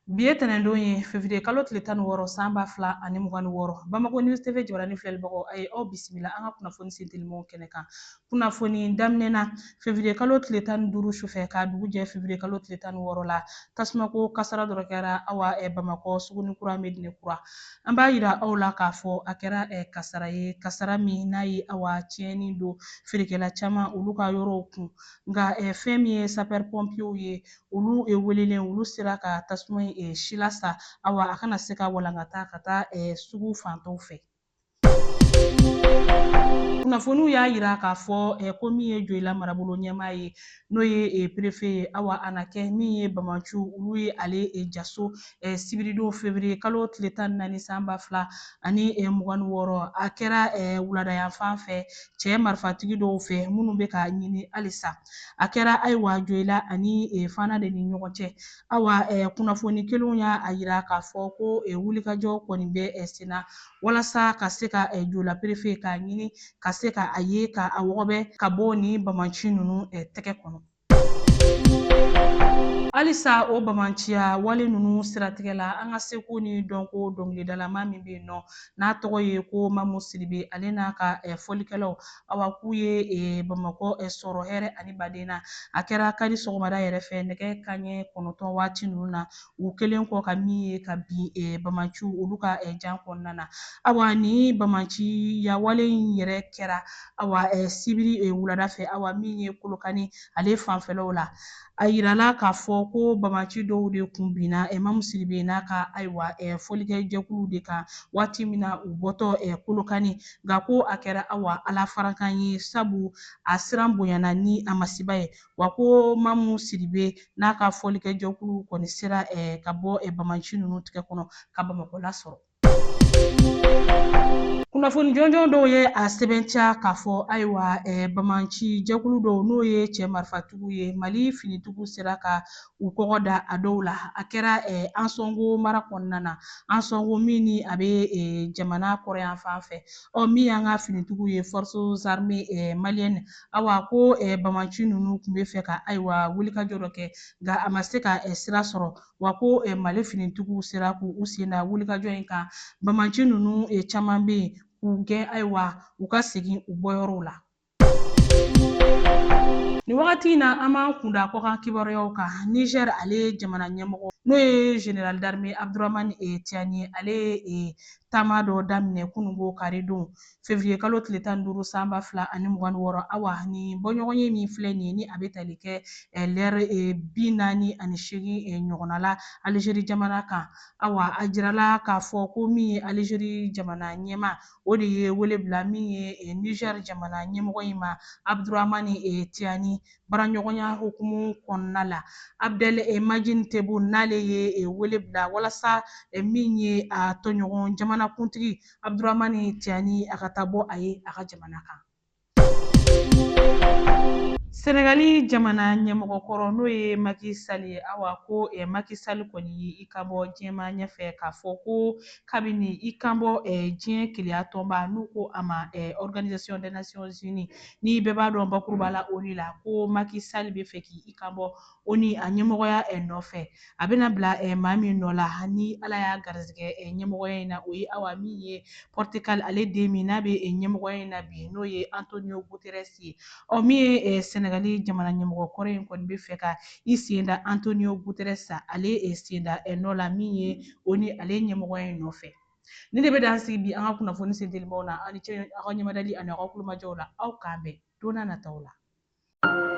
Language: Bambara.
Bi ye tɛnɛndon ye février kalo tile 16 san 2026 Bamako News TV jabaranin filɛlibagaw a ye aw bisimila an ka kunnafoni sentelimanw kɛnɛ kan. Kunnafoni daminɛna février kalo tile 15 sufɛ k'a dugu jɛ février kalo tile 16 la tasumako kasara dɔ kɛra awa Bamakɔ Suguni kura Medine kura. An b'a yira aw la k'a fɔ a kɛra kasara ye kasara min n'a ye awa tiɲɛni don feerekɛla caman olu ka yɔrɔw kun nka fɛn min ye sapeur pompiers ye olu welelen olu sera ka tasuma si lasa awa a kana se ka walankata ka taa sugu fantanw fɛ. Kunnafoniw y'a yira k'a fɔ ko min ye Joyila marabolo ɲɛmaa ye n'o ye préfet ye awa a na kɛ min ye Bamaciu olu ye ale jaso sibiridon février kalo tile 14 san 2026 a kɛra wuladayanfan fɛ cɛ marifatigi dɔw fɛ minnu bɛ ka ɲini halisa a kɛra ayiwa Joyila ani Fana de ni ɲɔgɔn cɛ awa kunnafoni kelenw y'a yira k'a fɔ ko wulikajɔ kɔni bɛ sen na walasa ka se ka Joyila préfet k'a ɲini ka se ka a ye ka a wɔgɔbɛ ka bɔ ni Bamaci ninnu tɛgɛ kɔnɔ. Halisa o Bamaciya wale ninnu siratigɛ la an ka seko ni dɔnko dɔnkilidalama min bɛ yen nɔ n'a tɔgɔ ye ko Mamu Sidibe ale n'a ka fɔlikɛlaw awa k'u ye Bamakɔ sɔrɔ hɛrɛ ani baden na a kɛra kadi sɔgɔmada yɛrɛ fɛ nɛgɛ kanɲɛ 9 waati ninnu na u kɛlen kɔ ka min ye ka bin Bamaciw olu ka jan kɔnɔna na awa ni Bamaciya wale in yɛrɛ kɛra awa sibiri wulada fɛ awa min ye Kolokani ale fanfɛlaw la a yirala k'a fɔ ko Bamaci dɔw de kun binna Mamu Sidibe n'a ka ayiwa fɔlikɛ jɛkuluw de kan waati min na u bɔtɔ Kolokani nka ko a kɛra awa Ala farakan ye sabu a siran bonyana ni a masiba ye wa ko Mamu Sidibe n'a ka fɔlikɛ jɛkuluw kɔni sera ka bɔ Bamaci ninnu tigɛ kɔnɔ ka Bamakɔ lasɔrɔ. Kunnafoni jɔnjɔn dɔw ye a sɛbɛntiya k'a fɔ ayiwa Bamaci jɛkulu dɔw n'o ye cɛ marifatigiw ye Mali finitigiw sera ka u kɔkɔ da a dɔw la a kɛra Ansɔngo mara kɔnɔna na Ansɔngo min ni a bɛ jamana kɔrɔyanfan fɛ min y'an ka finitigiw ye forces armées maliennes awa ko Bamaci ninnu tun bɛ fɛ ka ayiwa wulikajɔ dɔ kɛ nka a ma se ka sira sɔrɔ wa ko Mali finitigiw sera k'u sen da wulikajɔ in kan Bamaci ninnu caman bɛ yen k'u gɛn ayiwa u ka segin u bɔyɔrɔw la. Ni wagati in na an b'an kunda kɔkan kibaruyaw kan Niger ale jamana ɲɛmɔgɔ n'o ye général d'armée Abdramane Tiani ale ye taama dɔ daminɛ kunungo karidon février kalo tile 15 san 2026 awa ni bɔɲɔgɔnye min filɛ nin ye ni a bɛ tali kɛ l'heure 48 ɲɔgɔnna la Algérie jamana kan awa a jirala k'a fɔ ko min ye Algérie jamana ɲɛmaa o de ye wele bila min ye Niger jamana ɲɛmɔgɔ in ma Abdramane Tiani baraɲɔgɔnya hukumu kɔnɔna la Abdel Majid Tebboune n'ale ye wele bila walasa min ye a tɔɲɔgɔn jamanakuntigi Abdramane Tiani a ka taa bɔ a ye a ka jamana kan. Senegali jamana ɲɛmɔgɔkɔrɔ n'o ye Macky Sall ye awa ko Macky Sall kɔni ye i kanbɔ diɲɛma ɲɛfɛ k'a fɔ ko kabini i kanbɔ diɲɛ keleya tɔnba n'u ko a ma organisation des nations unies ni bɛɛ b'a dɔn bakuruba la ONU la ko Macky Sall bɛ fɛ k'i kanbɔ ONU a ɲɛmɔgɔya nɔfɛ a bɛna bila maa min nɔ la ni Ala y'a garizigɛ ɲɛmɔgɔya in na o ye awa min ye Portugal ale den min n'a bɛ ɲɛmɔgɔya in na bi n'o ye Antonio Guterres ye min ye Senegali jamana ɲɛmɔgɔ kɔrɔ in kɔni bɛ fɛ ka i sen da Antonio Guterres ale sen da nɔ la min ye ONU ale ɲɛmɔgɔya in nɔfɛ. Ni de bɛ dan sigi bi an ka kunnafoni sentelimaw na aw ni ce aw ka ɲɛmadali ani aw ka kulomajɔw la aw k'an bɛn don n'a nataw la.